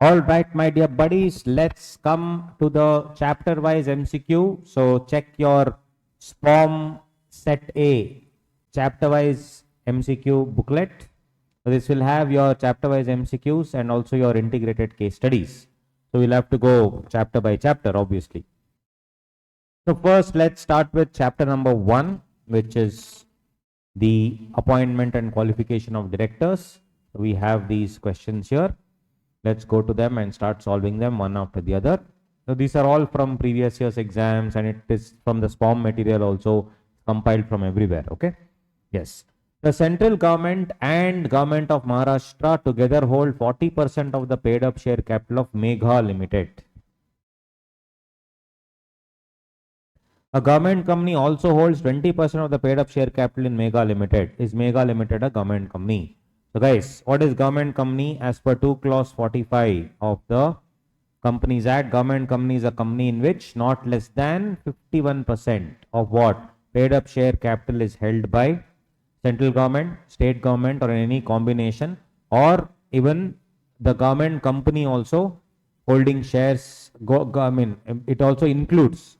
All right, my dear buddies, let's come to the chapter wise MCQ. So check your SPOM set A chapter wise MCQ booklet. So this will have your chapter wise MCQs and also your integrated case studies. So we'll have to go chapter by chapter, obviously. So first, let's start with chapter number 1, which is the appointment and qualification of directors. We have these questions here. Let's go to them and start solving them one after the other. So these are all from previous year's exams, and it is from the SPOM material also, compiled from everywhere. Okay. Yes. The central government and government of Maharashtra together hold 40% of the paid up share capital of Megha Limited. A government company also holds 20% of the paid up share capital in Megha Limited. Is Megha Limited a government company? So guys, what is government company? As per 2 clause 45 of the Companies Act, government company is a company in which not less than 51% of what? Paid up share capital is held by central government, state government, or any combination, or even the government company also holding shares. It also includes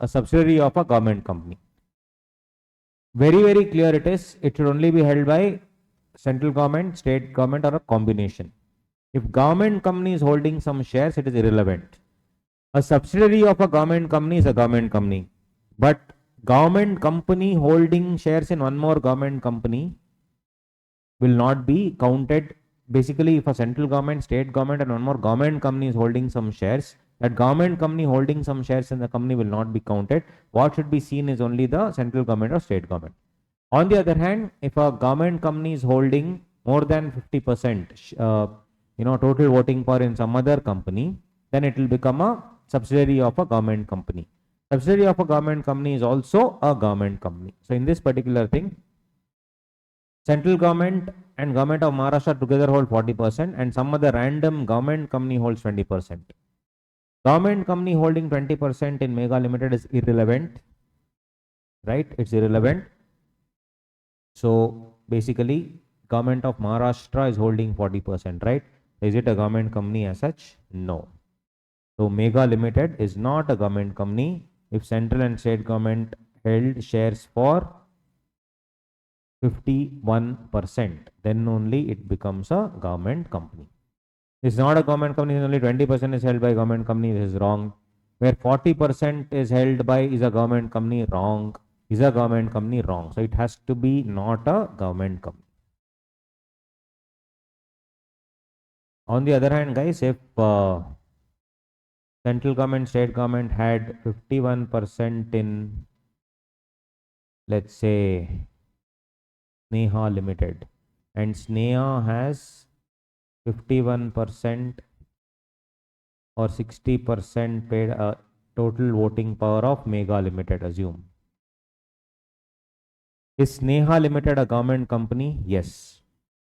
a subsidiary of a government company. Very, very clear it is. It should only be held by central government, state government, or a combination. If government company is holding some shares, it is irrelevant. A subsidiary of a government company is a government company. But government company holding shares in one more government company will not be counted. Basically, if a central government, state government, and one more government company is holding some shares, that government company holding some shares in the company will not be counted. What should be seen is only the central government or state government. On the other hand, if a government company is holding more than 50%, total voting power in some other company, then it will become a subsidiary of a government company. Subsidiary of a government company is also a government company. So in this particular thing, central government and government of Maharashtra together hold 40% and some other random government company holds 20%. Government company holding 20% in Megha Limited is irrelevant, right? It's irrelevant. So basically, government of Maharashtra is holding 40%, right? Is it a government company as such? No. So Megha Limited is not a government company. If central and state government held shares for 51%, then only it becomes a government company. It's not a government company, only 20% is held by government company. This is wrong. Where 40% is held by is a government company, wrong. Is a government company, wrong. So it has to be not a government company. On the other hand, guys, if central government, state government had 51% in, let's say, Sneha Limited, and Sneha has 51% or 60% paid total voting power of Megha Limited, assume. Is Sneha Limited a government company? Yes.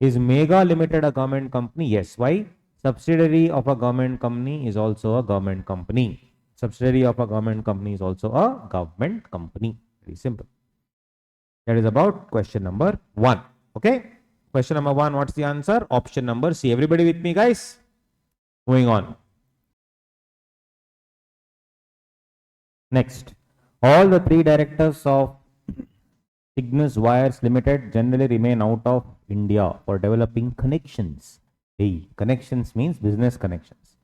Is Megha Limited a government company? Yes. Why? Subsidiary of a government company is also a government company. Subsidiary of a government company is also a government company. Very simple. That is about question number 1. Okay. Question number 1, what's the answer? Option number C. Everybody with me, guys? Moving on. Next. All the 3 directors of Cygnus Wires Limited generally remain out of India for developing connections. Hey, connections means business connections.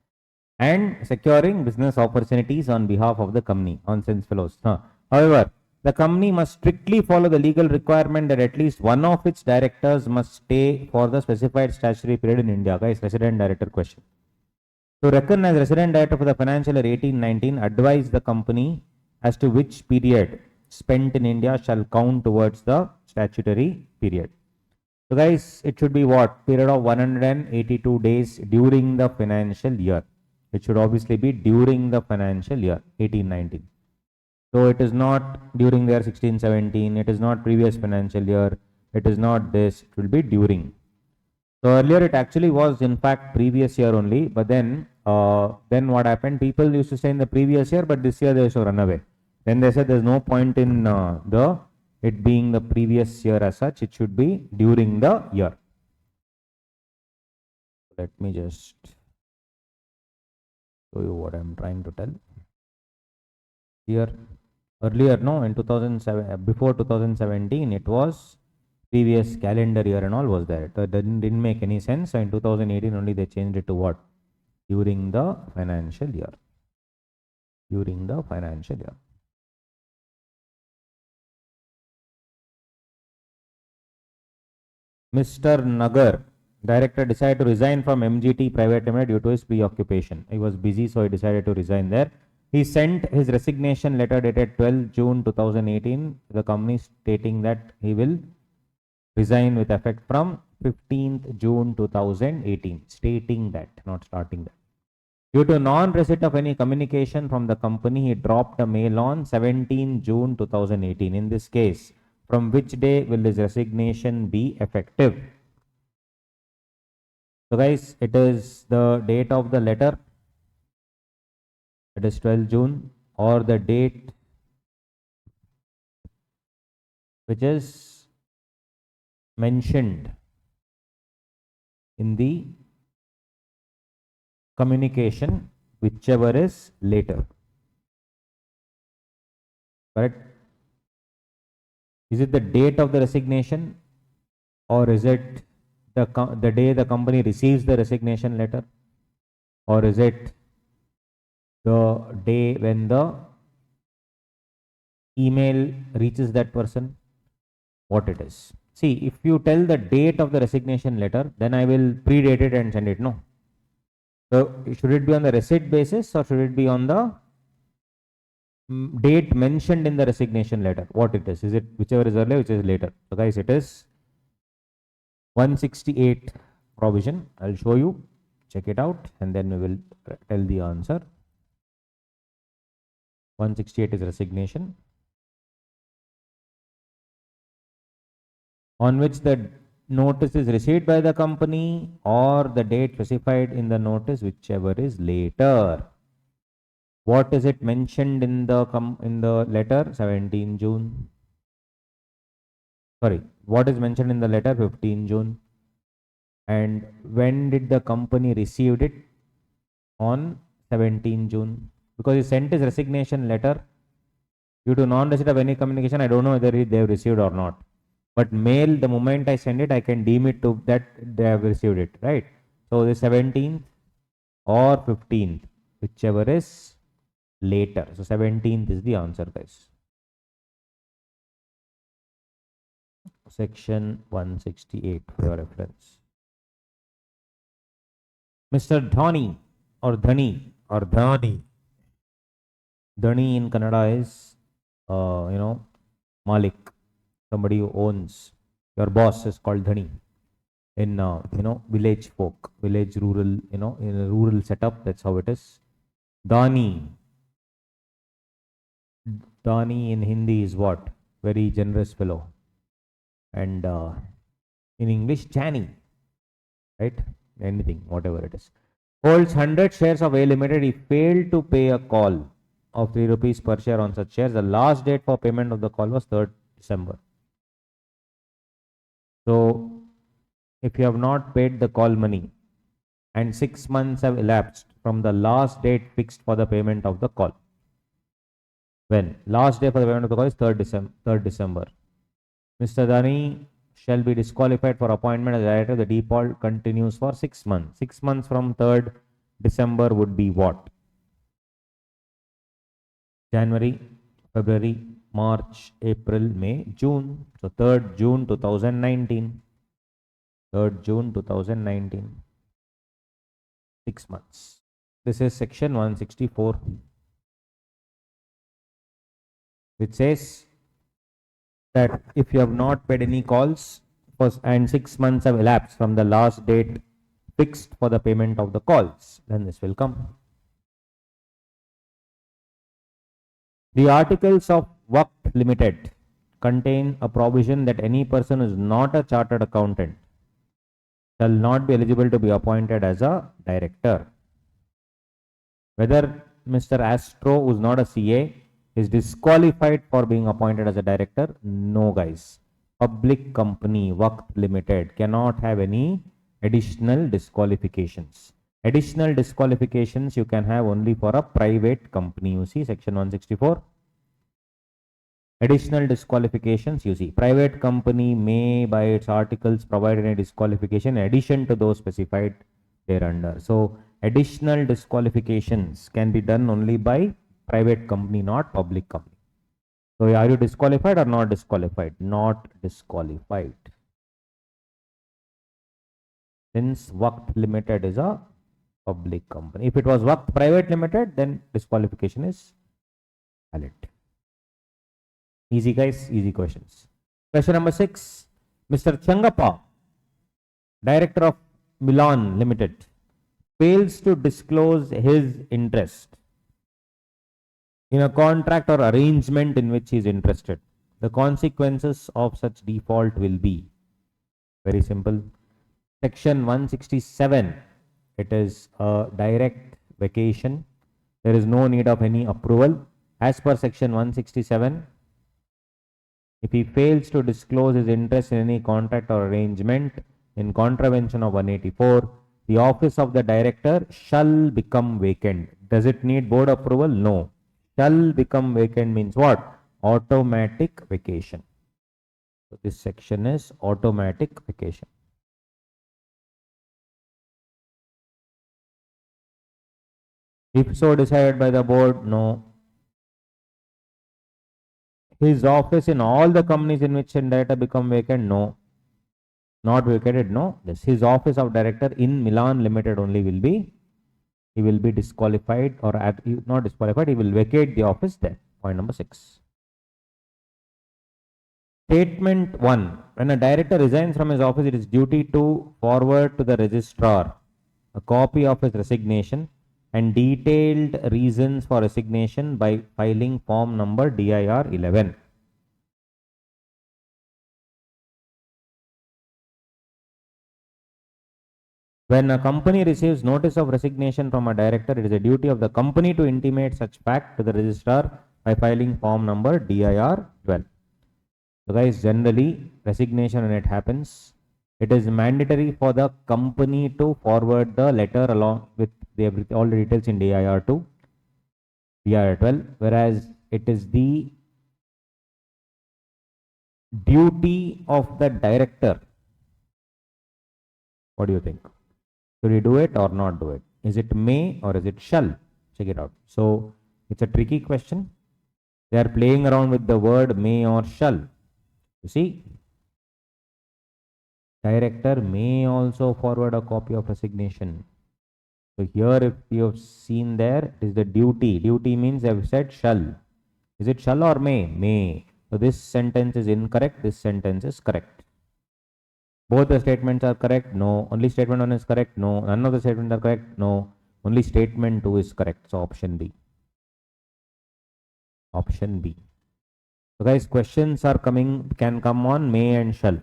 And securing business opportunities on behalf of the company. Nonsense fellows. However, the company must strictly follow the legal requirement that at least one of its directors must stay for the specified statutory period in India. Guys, resident director question. To reckon as resident director for the financial year 18-19, advise the company as to which period spent in India shall count towards the statutory period. So guys, it should be what? Period of 182 days during the financial year. It should obviously be during the financial year 18-19. So it is not during the year 16-17. It is not previous financial year. It is not this. It will be during. So earlier it actually was in fact previous year only. But then what happened? People used to say in the previous year, but this year they used to run away. Then they said there's no point in it being the previous year as such. It should be during the year. Let me just show you what I'm trying to tell. Here, earlier, no, in 2007, before 2017, it was previous calendar year and all was there. It didn't make any sense. So in 2018 only they changed it to what? During the financial year. During the financial year. Mr. Nagar, director, decided to resign from MGT Private Limited due to his preoccupation. He was busy, so he decided to resign there. He sent his resignation letter dated 12 June 2018 to the company stating that he will resign with effect from 15th June 2018. Stating that, not starting that. Due to non-receipt of any communication from the company, he dropped a mail on 17 June 2018. In this case, from which day will his resignation be effective? So guys, it is the date of the letter. It is 12 June, or the date which is mentioned in the communication, whichever is later. Correct? Is it the date of the resignation, or is it the day the company receives the resignation letter, or is it the day when the email reaches that person? What it is? See, if you tell the date of the resignation letter, then I will predate it and send it. No. So should it be on the receipt basis, or should it be on the date mentioned in the resignation letter? What it is? Is it whichever is earlier, which is later? So guys, it is 168 provision. I'll show you. Check it out, and then we will tell the answer. 168 is resignation, on which the notice is received by the company, or the date specified in the notice, whichever is later. What is it mentioned in the letter? 17 June. Sorry, what is mentioned in the letter? 15 June. And when did the company received it? On 17 June. Because he sent his resignation letter due to non-receipt of any communication. I don't know whether they have received or not. But mail, the moment I send it, I can deem it to that they have received it, right? So the 17th or 15th, whichever is later. So 17th is the answer, guys. Section 168 for your reference. Mr. Dhani or Dhani or Dhani. Dhani in Kannada is, Malik. Somebody who owns. Your boss is called Dhani. In, village folk, village rural, in a rural setup, that's how it is. Dhani. Dhani in Hindi is what? Very generous fellow. And in English, Chani. Right? Anything, whatever it is. Holds 100 shares of A Limited. He failed to pay a call of 3 rupees per share on such shares. The last date for payment of the call was 3rd December. So, if you have not paid the call money and 6 months have elapsed from the last date fixed for the payment of the call. When? Last day for the payment of the call is 3rd December. Mr. Dhani shall be disqualified for appointment as director. The default continues for 6 months. 6 months from 3rd December would be what? January, February, March, April, May, June. So 3rd June 2019. 3rd June 2019. 6 months. This is section 164. Which says that if you have not paid any calls and 6 months have elapsed from the last date fixed for the payment of the calls, then this will come. The articles of Waqf Limited contain a provision that any person who is not a chartered accountant shall not be eligible to be appointed as a director. Whether Mr. Astro, who is not a CA, is disqualified for being appointed as a director? No, guys. Public company, Waqf Limited, cannot have any Additional disqualifications. Additional disqualifications you can have only for a private company. You see section 164. Additional disqualifications you see. Private company may by its articles provide any disqualification in addition to those specified thereunder. So additional disqualifications can be done only by private company, not public company. So are you disqualified or not disqualified? Not disqualified. Since Waqt Limited is a public company. If it was Waqt Private Limited, then disqualification is valid. Easy guys, easy questions. Question number 6. Mr. Changappa, Director of Milan Limited, fails to disclose his interest in a contract or arrangement in which he is interested. The consequences of such default will be very simple. Section 167, it is a direct vacation. There is no need of any approval. As per section 167, if he fails to disclose his interest in any contract or arrangement in contravention of 184, the office of the director shall become vacant. Does it need board approval? No. Shall become vacant means what? Automatic vacation. So this section is automatic vacation. If so decided by the board, no. His office in all the companies in which director become vacant, no. Not vacated, no. Yes. His office of director in Milan Limited only will be, he will be disqualified or not disqualified, he will vacate the office there. Point number 6. Statement 1. When a director resigns from his office, it is duty to forward to the registrar a copy of his resignation and detailed reasons for resignation by filing form number DIR 11. When a company receives notice of resignation from a director, it is a duty of the company to intimate such fact to the registrar by filing form number DIR 12. So guys, generally resignation when it happens, it is mandatory for the company to forward the letter along with all the details in DIR 2, DIR 12, whereas it is the duty of the director. What do you think? Should he do it or not do it? Is it may or is it shall? Check it out. So it's a tricky question. They are playing around with the word may or shall. You see, director may also forward a copy of resignation. So here if you have seen there, it is the duty. Duty means I have said shall. Is it shall or may? May. So this sentence is incorrect. This sentence is correct. Both the statements are correct. No. Only statement 1 is correct. No. None of the statements are correct. No. Only statement 2 is correct. So option B. Option B. So guys, questions are coming, can come on may and shall.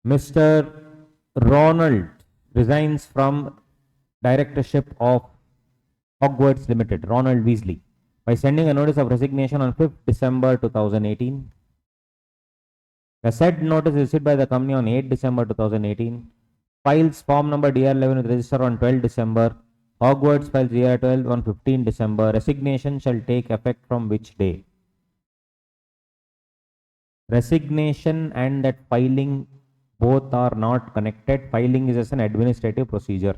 Mr. Ronald resigns from directorship of Hogwarts Limited, Ronald Weasley, by sending a notice of resignation on 5th December 2018. The said notice is issued by the company on 8th December 2018. Files form number DR11 with register on 12th December. Hogwarts files DR12 on 15th December. Resignation shall take effect from which day? Resignation and that filing both are not connected. Filing is as an administrative procedure.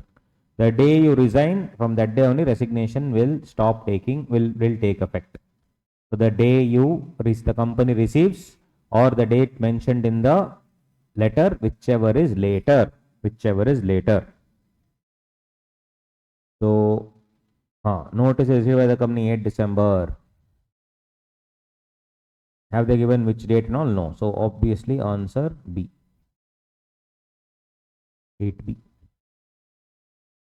The day you resign, from that day only resignation will stop taking, will take effect. So the day the company receives or the date mentioned in the letter, whichever is later. So, notice is issued by the company 8 December. Have they given which date and all? No. So obviously answer B. 8B.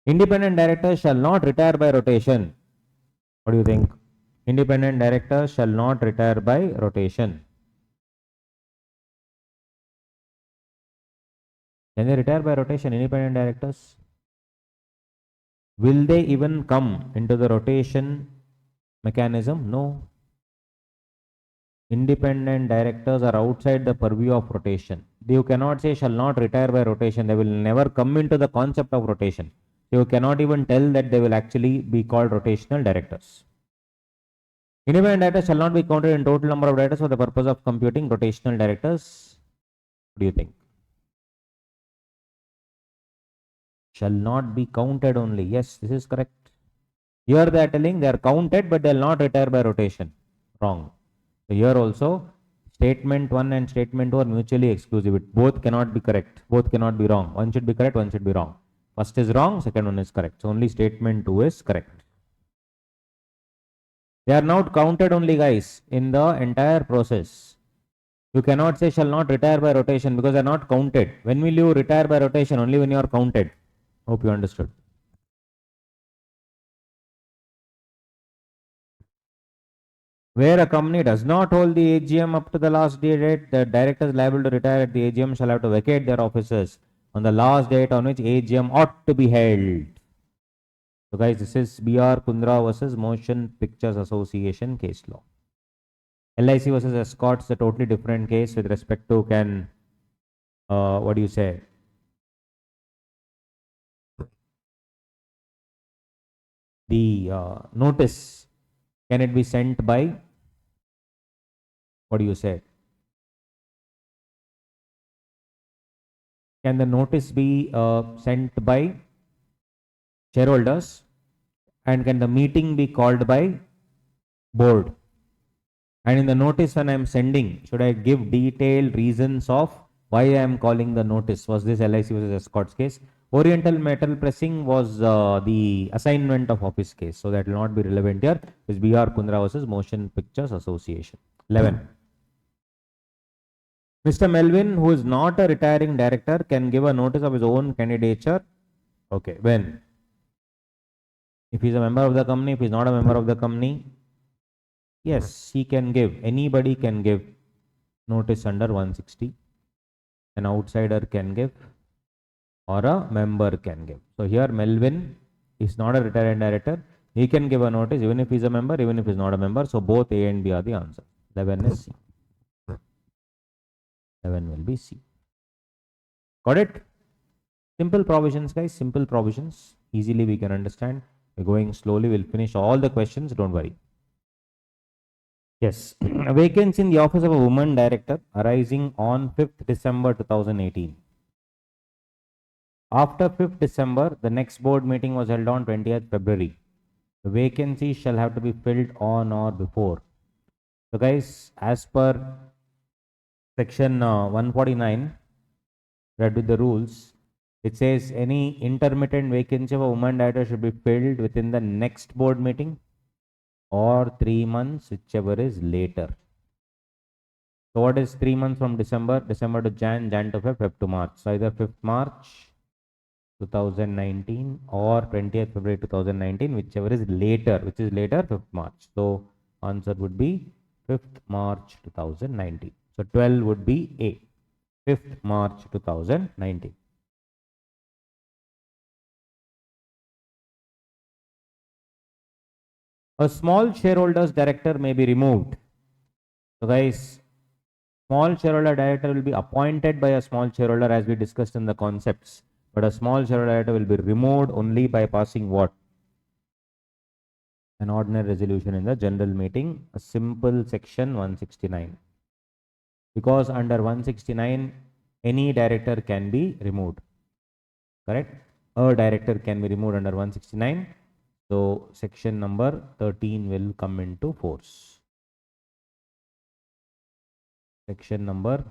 Independent director shall not retire by rotation. What do you think? Independent director shall not retire by rotation. Can they retire by rotation, independent directors? Will they even come into the rotation mechanism? No. Independent directors are outside the purview of rotation. You cannot say shall not retire by rotation. They will never come into the concept of rotation. You cannot even tell that they will actually be called rotational directors. Independent directors shall not be counted in total number of directors for the purpose of computing rotational directors. What do you think? Shall not be counted only. Yes, this is correct. Here they are telling they are counted, but they will not retire by rotation. Wrong. So here also, statement 1 and statement 2 are mutually exclusive. Both cannot be correct. Both cannot be wrong. One should be correct, one should be wrong. First is wrong, second one is correct. So only statement 2 is correct. They are not counted only, guys, in the entire process. You cannot say shall not retire by rotation because they are not counted. When will you retire by rotation? Only when you are counted. Hope you understood. Where a company does not hold the AGM up to the last date, the directors liable to retire at the AGM shall have to vacate their offices on the last date on which AGM ought to be held. So guys, this is BR Punarvas versus Motion Pictures Association case law. LIC versus Escorts, a totally different case with respect to what do you say? The notice, can it be sent by, what do you say? Can the notice be sent by shareholders, and can the meeting be called by board? And in the notice when I am sending, should I give detailed reasons of why I am calling the notice? Was this LIC versus Escorts case? Oriental Metal Pressing was the assignment of office case, so that will not be relevant here. This BR Punarvas versus Motion Pictures Association. 11. Mr. Melvin, who is not a retiring director, can give a notice of his own candidature. Okay, when? If he is a member of the company, if he is not a member of the company, yes, he can give. Anybody can give notice under 160. An outsider can give, or a member can give. So here Melvin is not a retired director. He can give a notice even if he is a member, even if he is not a member. So both A and B are the answer. 11 is C. 11 will be C. Got it? Simple provisions, guys. Simple provisions. Easily we can understand. We're going slowly. We'll finish all the questions. Don't worry. Yes. A vacancy in the office of a woman director arising on 5th December 2018. After 5th December, the next board meeting was held on 20th February. The vacancy shall have to be filled on or before. So guys, as per section 149, read with the rules, it says any intermittent vacancy of a woman director should be filled within the next board meeting or 3 months, whichever is later. So what is 3 months from December? December to Jan, Jan to Feb, Feb to March. So either 5th March 2019 or 20th February 2019, whichever is later, which is later, 5th March. So answer would be 5th March 2019. So 12 would be A, 5th March 2019. A small shareholder's director may be removed. So guys, small shareholder director will be appointed by a small shareholder as we discussed in the concepts. But a small shareholder director will be removed only by passing what? An ordinary resolution in the general meeting, a simple section 169. Because under 169, any director can be removed. Correct? A director can be removed under 169. So section number 13 will come into force. Section number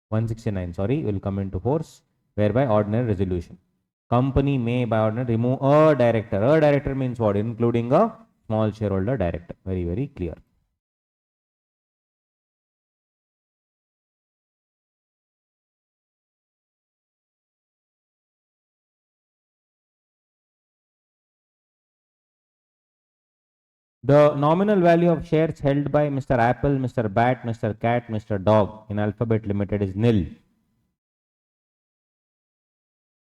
169, sorry, will come into force, whereby ordinary resolution. Company may by ordinary remove a director. A director means what? Including a small shareholder director. Very, very clear. The nominal value of shares held by Mr. Apple, Mr. Bat, Mr. Cat, Mr. Dog in Alphabet Limited is nil.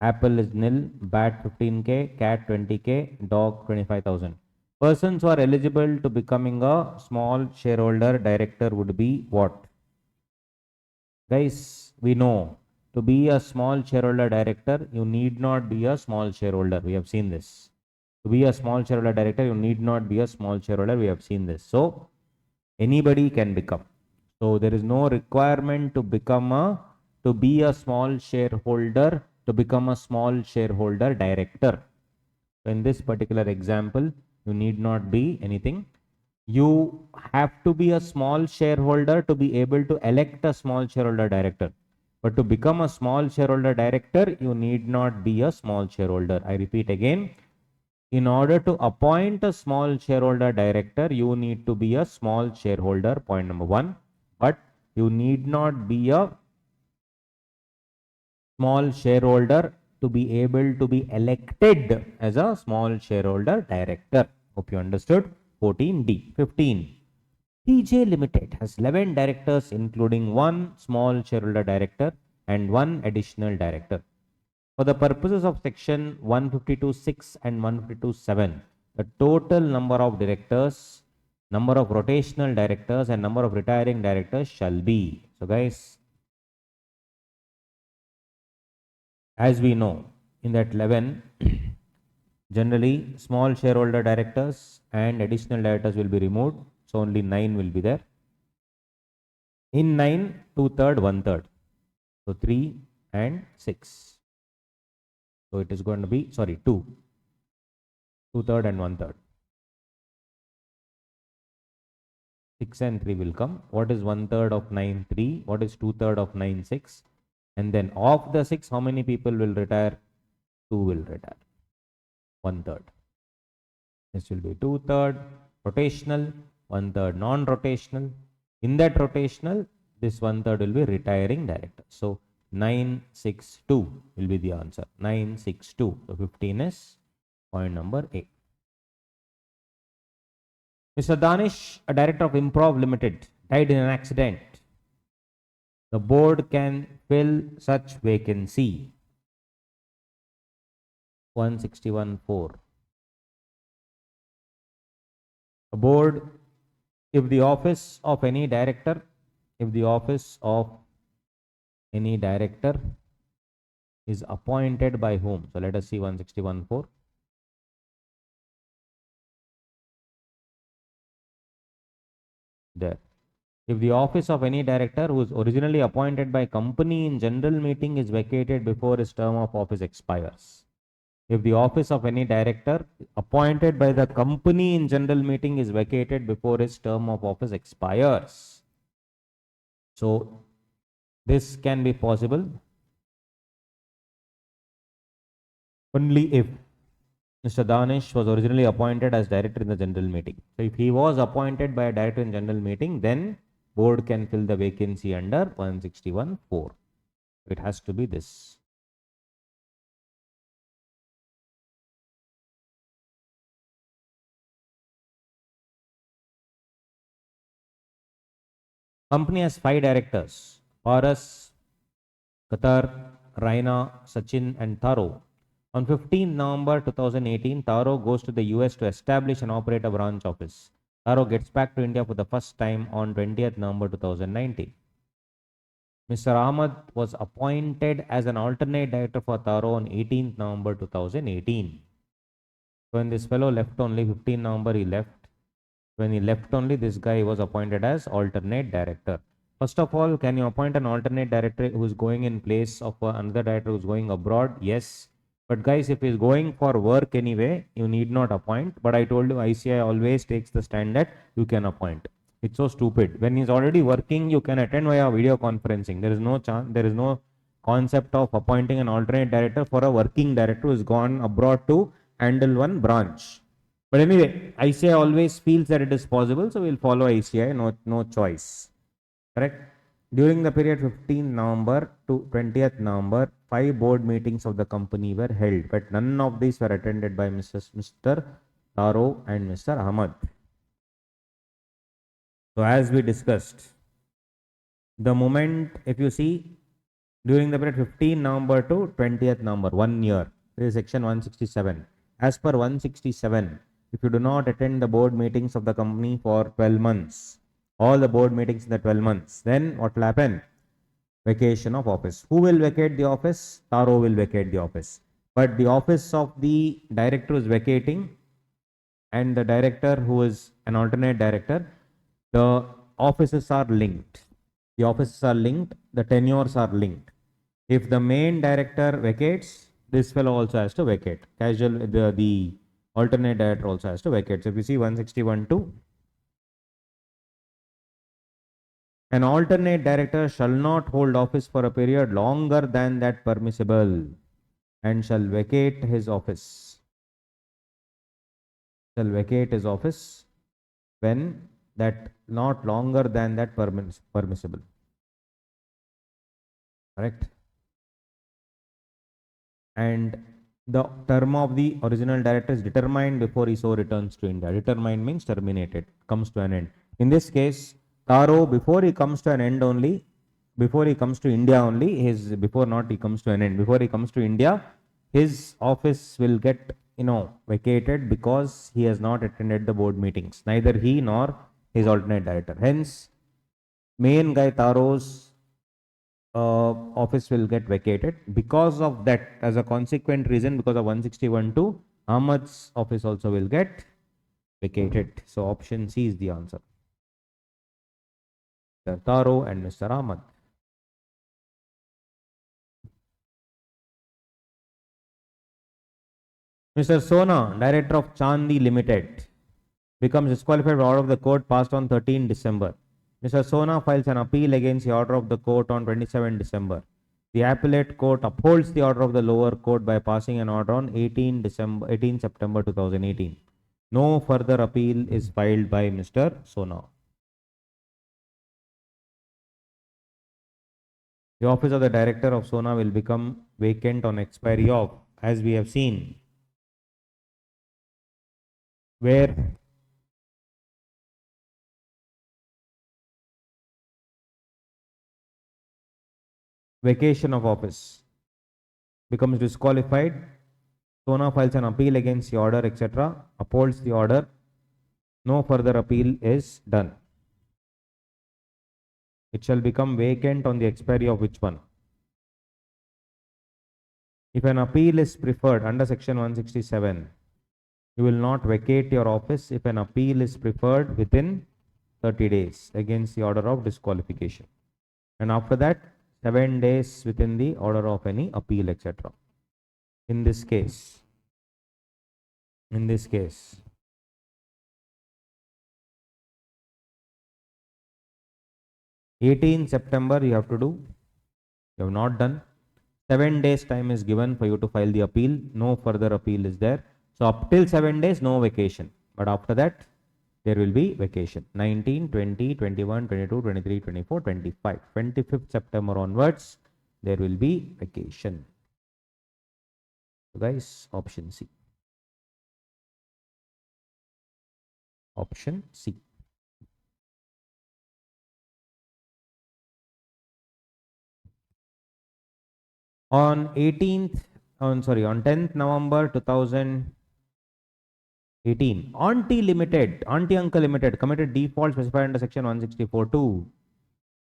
Apple is nil, Bat 15K, Cat 20K, Dog 25,000. Persons who are eligible to becoming a small shareholder director would be what? Guys, we know to be a small shareholder director, you need not be a small shareholder. We have seen this. To be a small shareholder director, you need not be a small shareholder. We have seen this. So, anybody can become. So, there is no requirement to be a small shareholder, to become a small shareholder director. So, in this particular example, you need not be anything. You have to be a small shareholder to be able to elect a small shareholder director. But to become a small shareholder director, you need not be a small shareholder. I repeat again, in order to appoint a small shareholder director, you need to be a small shareholder, point number one. But you need not be a small shareholder to be able to be elected as a small shareholder director. Hope you understood. 14D. 15. TJ Limited has 11 directors, including one small shareholder director and one additional director. For the purposes of section 152.6 and 152.7, the total number of directors, number of rotational directors, and number of retiring directors shall be. So, guys, as we know, in that 11, generally small shareholder directors and additional directors will be removed. So, only 9 will be there. In 9, 2/3, 1/3. So, 3 and 6. So, it is going to be, sorry, 2. 2/3 and 1/3. 6 and 3 will come. What is 1/3 of 9? 3. What is 2/3 of 9? 6. And then of the 6, how many people will retire? 2 will retire. 1/3. This will be 2/3 rotational, 1/3 non-rotational. In that rotational, this 1/3 will be retiring director. So 962 will be the answer. 962. So 15 is point number A. Mr. Danish, a director of Improv Limited, died in an accident. The board can fill such vacancy. 161.4. A board, if the office of any director, is appointed by whom? So let us see 161.4. There. If the office of any director who is originally appointed by company in general meeting is vacated before his term of office expires. If the office of any director appointed by the company in general meeting is vacated before his term of office expires. So this can be possible only if Mr. Danish was originally appointed as director in the general meeting. So if he was appointed by a director in general meeting, then board can fill the vacancy under 161.4. It has to be this. Company has 5 directors: Paras, Qatar, Raina, Sachin, and Taro. On 15 November 2018, Taro goes to the US to establish and operate a branch office. Taro gets back to India for the first time on 20th November 2019. Mr. Ahmad was appointed as an alternate director for Taro on 18th November 2018. When this fellow left only 15 November, he left. When he left only, this guy was appointed as alternate director. First of all, can you appoint an alternate director who is going in place of another director who is going abroad? Yes. But guys, if he is going for work anyway, you need not appoint. But I told you, ICI always takes the stand that you can appoint. It's so stupid. When he's already working, you can attend via video conferencing. There is no chance, there is no concept of appointing an alternate director for a working director who has gone abroad to handle one branch. But anyway, ICI always feels that it is possible, so we'll follow ICI, no choice. Correct? During the period 15th November to 20th November, 5 board meetings of the company were held, but none of these were attended by Mr. Taro and Mr. Ahmad. So as we discussed, the moment, if you see, during the period 15th November to 20th November, 1 year, this is section 167. As per 167, if you do not attend the board meetings of the company for 12 months, all the board meetings in the 12 months, then what will happen? Vacation of office. Who will vacate the office? Taro will vacate the office. But the office of the director is vacating, and the director who is an alternate director, the offices are linked. The offices are linked, the tenures are linked. If the main director vacates, this fellow also has to vacate. The alternate director also has to vacate. So if you see 161.2, an alternate director shall not hold office for a period longer than that permissible and shall vacate his office. Shall vacate his office when that not longer than that permissible. Correct? And the term of the original director is determined before he so returns to India. Determined means terminated, comes to an end. In this case, Taro, before he comes to an end only, before he comes to India only, before not he comes to an end, before he comes to India, his office will get, vacated because he has not attended the board meetings, neither he nor his alternate director. Hence, main guy Taro's office will get vacated. Because of that, as a consequent reason, because of 161.2, Ahmad's office also will get vacated. So option C is the answer. Mr. Taro and Mr. Ahmad. Mr. Sona, director of Chandi Limited, becomes disqualified for order of the court passed on 13 December. Mr. Sona files an appeal against the order of the court on 27 December. The appellate court upholds the order of the lower court by passing an order on 18 September 2018. No further appeal is filed by Mr. Sona. The office of the director of Sona will become vacant on expiry of, as we have seen, where vacation of office becomes disqualified. Sona files an appeal against the order, etc., upholds the order. No further appeal is done. It shall become vacant on the expiry of which one? If an appeal is preferred under section 167, you will not vacate your office if an appeal is preferred within 30 days against the order of disqualification. And after that, 7 days within the order of any appeal, etc. In this case, 18 September you have to do. You have not done. 7 days time is given for you to file the appeal. No further appeal is there. So up till 7 days, no vacation. But after that, there will be vacation. 19, 20, 21, 22, 23, 24, 25. 25th September onwards, there will be vacation. So guys, option C. Option C. On 10th November 2018, Auntie Uncle Limited committed default specified under section 164.2.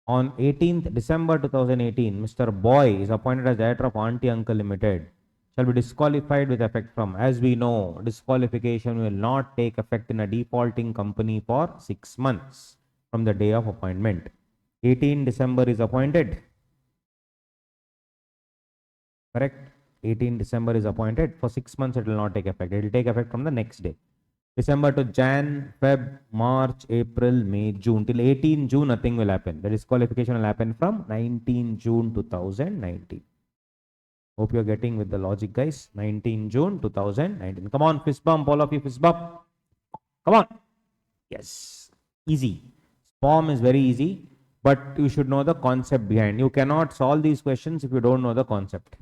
On 18th December 2018, Mr. Boy is appointed as director of Auntie Uncle Limited. Shall be disqualified with effect from. As we know, disqualification will not take effect in a defaulting company for 6 months from the day of appointment. 18 December is appointed. Correct? 18 December is appointed. For 6 months, it will not take effect. It will take effect from the next day. December to Jan, Feb, March, April, May, June. Till 18 June, nothing will happen. The disqualification will happen from 19 June 2019. Hope you're getting with the logic, guys. 19 June 2019. Come on, fist bump, all of you, fist bump. Come on. Yes. Easy. SPOM is very easy, but you should know the concept behind. You cannot solve these questions if you don't know the concept.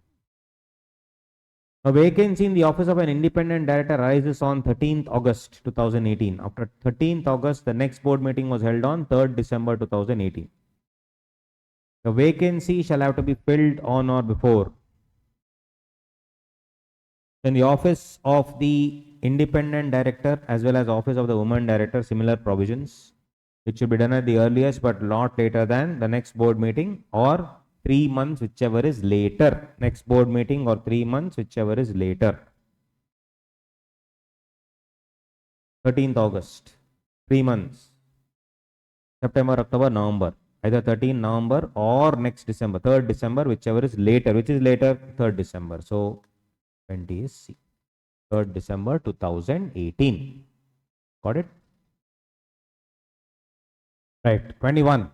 A vacancy in the office of an independent director arises on 13th August 2018. After 13th August, the next board meeting was held on 3rd December 2018. The vacancy shall have to be filled on or before. Then the office of the independent director as well as office of the woman director, similar provisions. It should be done at the earliest but not later than the next board meeting or 3 months, whichever is later. Next board meeting or 3 months, whichever is later. 13th August, 3 months. September, October, November. Either 13 November or next December, 3rd December, whichever is later. Which is later? 3rd December. So 20 is C. 3rd December 2018. Got it? Right. 21.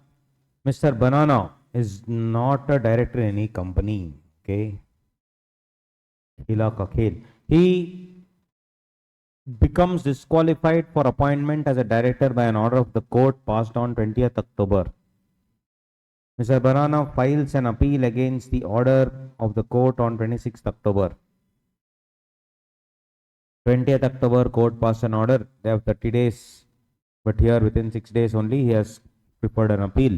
Mr. Banana is not a director in any company. Okay. He becomes disqualified for appointment as a director by an order of the court passed on 20th October. Mr. Banana files an appeal against the order of the court on 26th October. 20th October, court passed an order. They have 30 days, but here within 6 days only he has preferred an appeal.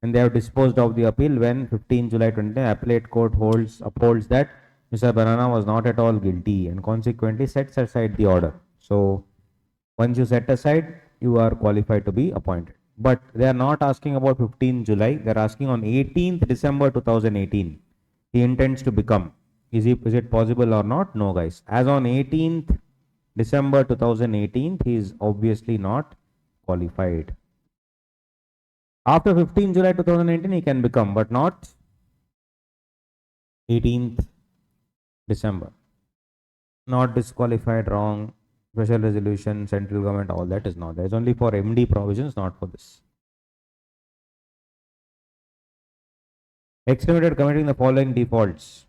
And they have disposed of the appeal when 15 July 20, appellate court upholds that Mr. Banana was not at all guilty and consequently sets aside the order. So once you set aside, you are qualified to be appointed. But they are not asking about 15 July. They are asking on 18th December 2018. He intends to become. Is it possible or not? No, guys. As on 18th December 2018, he is obviously not qualified. After 15 July 2018, he can become, but not 18th December. Not disqualified, wrong. Special resolution, central government, all that is not there. It's only for MD provisions, not for this. Ex limited committing the following defaults.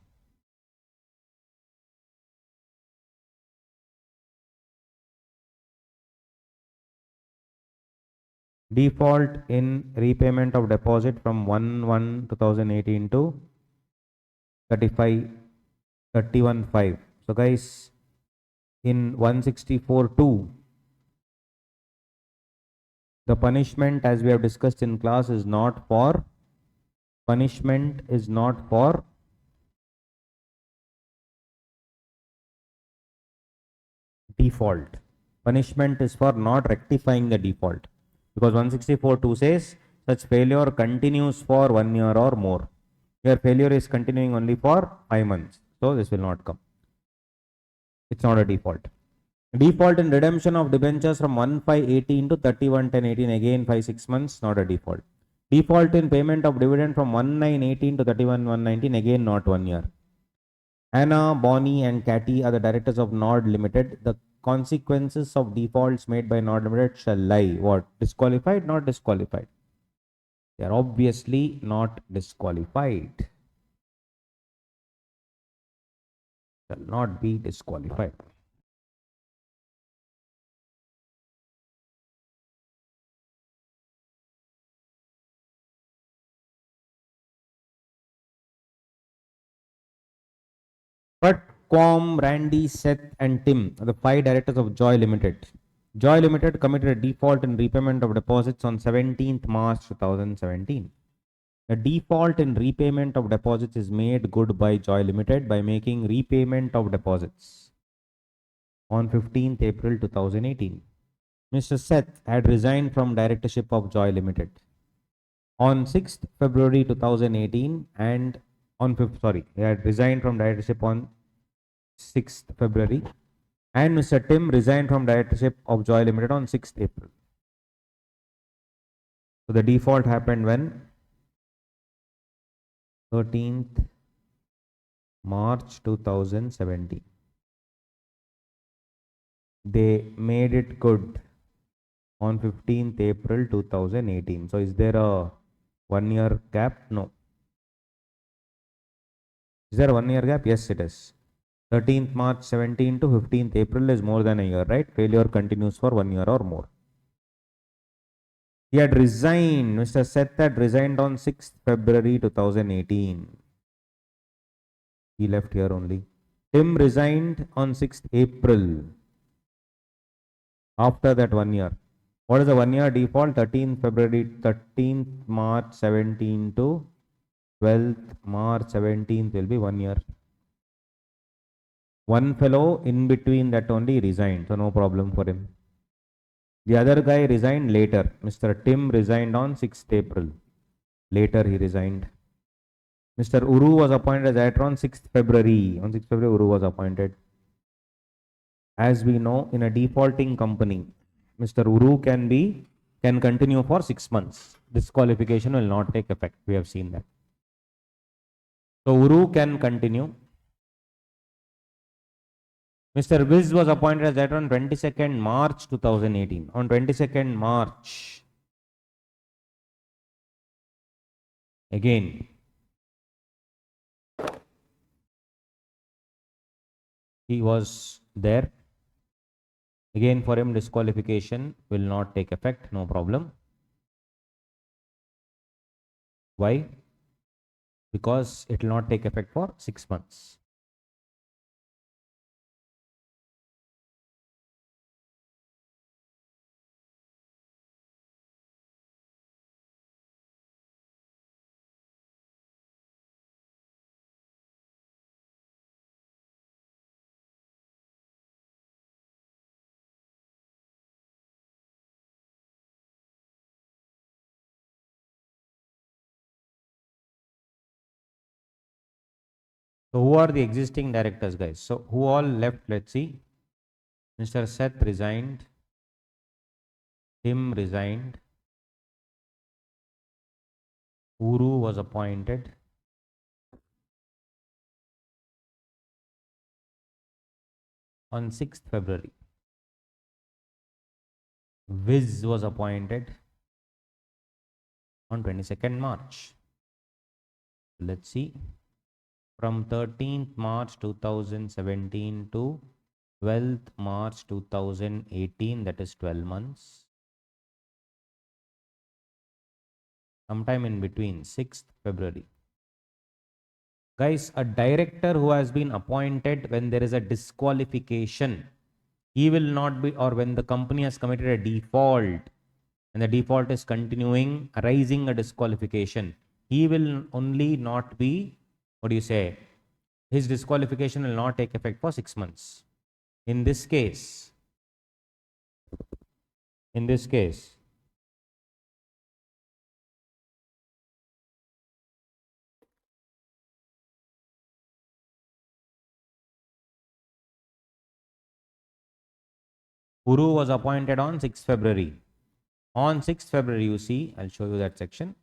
Default in repayment of deposit from 1/1/2018 to 31/5. So guys, in 164(2), the punishment as we have discussed in class is not for default. Punishment is for not rectifying the default. Because 164(2) says such failure continues for 1 year or more. Your failure is continuing only for 5 months. So this will not come. It's not a default. Default in redemption of debentures from 1/5/18 to 31/10/18, again 5-6 months, not a default. Default in payment of dividend from 1/9/18 to 31/1/19, again not 1 year. Anna, Bonnie and Catty are the directors of Nord Limited. The consequences of defaults made by Nord Limited shall lie. What? Disqualified? Not disqualified. They are obviously not disqualified. Shall not be disqualified. But Quam, Randy, Seth and Tim are the 5 directors of Joy Limited. Joy Limited committed a default in repayment of deposits on 17th March 2017. The default in repayment of deposits is made good by Joy Limited by making repayment of deposits on 15th April 2018. Mr. Seth had resigned from directorship of Joy Limited on 6th February 2018 and he had resigned from directorship on 6th February and Mr. Tim resigned from directorship of Joy Limited on 6th April. So the default happened when? 13th March 2017. They made it good on 15th April 2018. So is there a 1 year gap? No. Is there a 1 year gap? Yes, it is. 13th March 17 to 15th April is more than a year, right? Failure continues for 1 year or more. He had resigned. Mr. Seth had resigned on 6th February 2018. He left here only. Tim resigned on 6th April. After that 1 year. What is the 1 year default? 13th March 17 to 12th March 17th will be 1 year. One fellow in between that only resigned, so no problem for him. The other guy resigned later. Mr. Tim resigned on 6th April. Later he resigned. Mr. Uru was appointed as director on 6th February. On 6th February, Uru was appointed. As we know, in a defaulting company, Mr. Uru can continue for 6 months. Disqualification will not take effect. We have seen that. So Uru can continue. Mr. Viz was appointed as director on 22nd March 2018. On 22nd March, again, he was there. Again, for him, disqualification will not take effect. No problem. Why? Because it will not take effect for 6 months. So who are the existing directors, guys? So who all left? Let's see. Mr. Seth resigned. Tim resigned. Uru was appointed. On 6th February. Viz was appointed on 22nd March. Let's see. From 13th March 2017 to 12th March 2018, that is 12 months. Sometime in between, 6th February. Guys, a director who has been appointed when there is a disqualification, he will not be, or when the company has committed a default and the default is continuing, arising a disqualification, he will only not be, what do you say, his disqualification will not take effect for 6 months. In this case, Uru was appointed on 6th February. On 6th February, you see, I'll show you that section.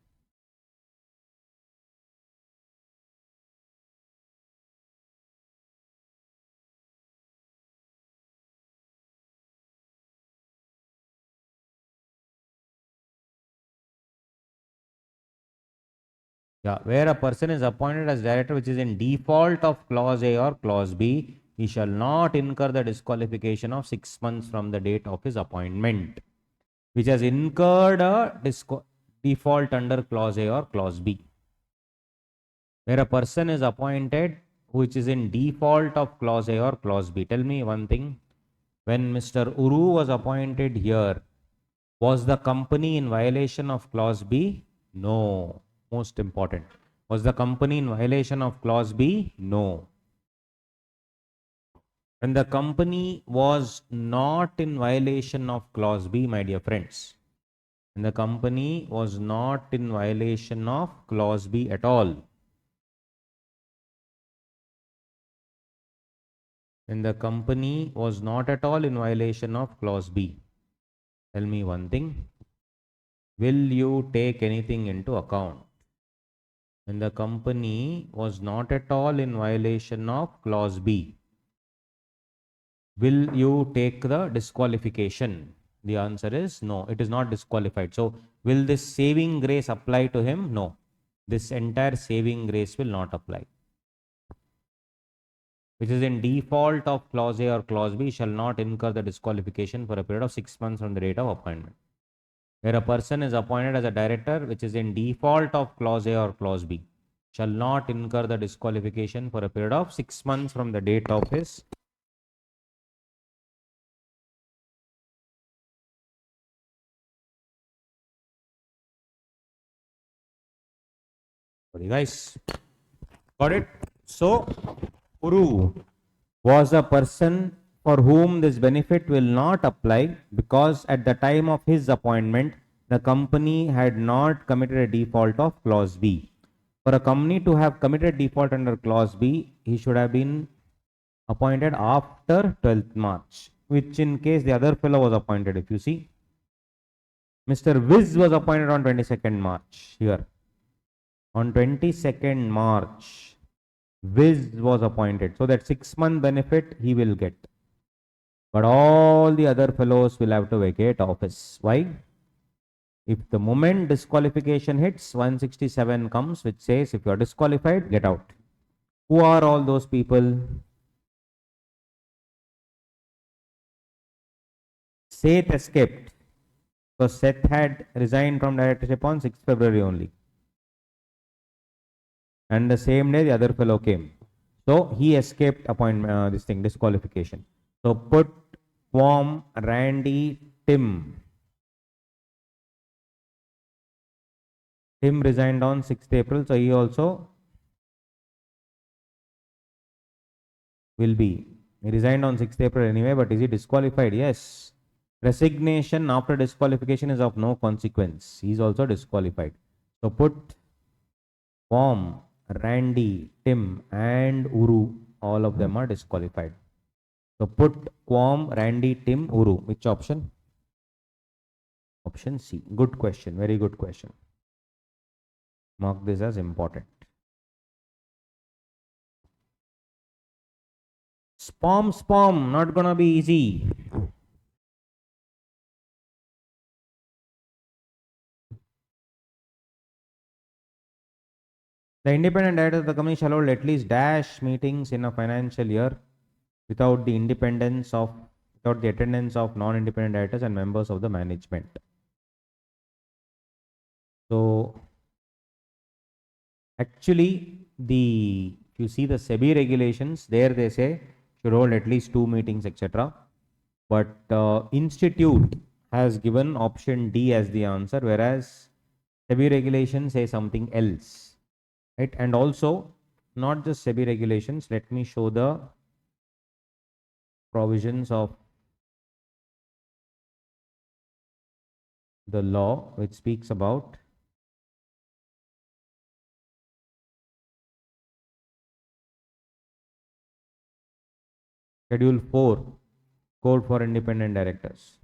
Yeah, where a person is appointed as director which is in default of clause A or clause B, he shall not incur the disqualification of 6 months from the date of his appointment, which has incurred a default under clause A or clause B. Where a person is appointed which is in default of clause A or clause B. Tell me one thing. When Mr. Uru was appointed here, was the company in violation of clause B? No. Most important. Was the company in violation of clause B? No. When the company was not in violation of clause B, my dear friends, when the company was not in violation of clause B at all, when the company was not at all in violation of clause B, tell me one thing. Will you take anything into account? When the company was not at all in violation of clause B, will you take the disqualification? The answer is no, it is not disqualified. So, will this saving grace apply to him? No. This entire saving grace will not apply. Which is in default of clause A or clause B shall not incur the disqualification for a period of 6 months from the date of appointment. Where a person is appointed as a director which is in default of clause A or clause B shall not incur the disqualification for a period of 6 months from the date of his. Sorry guys. Got it? So, Uru. was a person for whom this benefit will not apply because at the time of his appointment, the company had not committed a default of clause B. For a company to have committed default under clause B, he should have been appointed after 12th March, which in case the other fellow was appointed. If you see, Mr. Wiz was appointed on 22nd March here. On 22nd March, Wiz was appointed. So that 6-month benefit he will get. But all the other fellows will have to vacate office. Why? If the moment disqualification hits, 167 comes, which says if you are disqualified, get out. Who are all those people? Seth escaped. So Seth had resigned from directorship on 6th February only. And the same day the other fellow came. So he escaped appointment, disqualification. So put form Randy Tim. Tim resigned on 6th April, so he also will be. He resigned on 6th April anyway, but is he disqualified? Yes. Resignation after disqualification is of no consequence. He is also disqualified. So put form Randy, Tim, and Uru. All of them are disqualified. So put Quam, Randy, Tim, Uru. Which option? Option C. Good question. Very good question. Mark this as important. SPOM, not gonna be easy. The independent directors of the company shall hold at least dash meetings in a financial year without the attendance of non-independent directors and members of the management. So actually, if you see the SEBI regulations, there they say should hold at least 2 meetings, etc. But institute has given option D as the answer, whereas SEBI regulations say something else, right? And also, not just SEBI regulations. Let me show the provisions of the law which speaks about Schedule 4, Code for Independent Directors.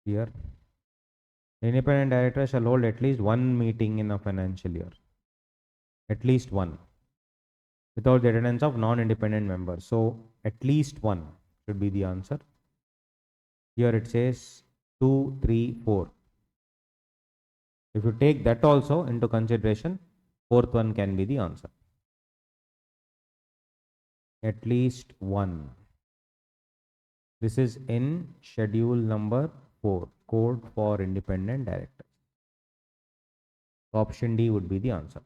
Here, the independent director shall hold at least 1 meeting in a financial year. At least 1. Without the attendance of non-independent members. So, at least 1 should be the answer. Here it says 2, 3, 4. If you take that also into consideration, 4th one can be the answer. At least 1. This is in schedule number 4, Code for Independent Directors. Option D would be the answer.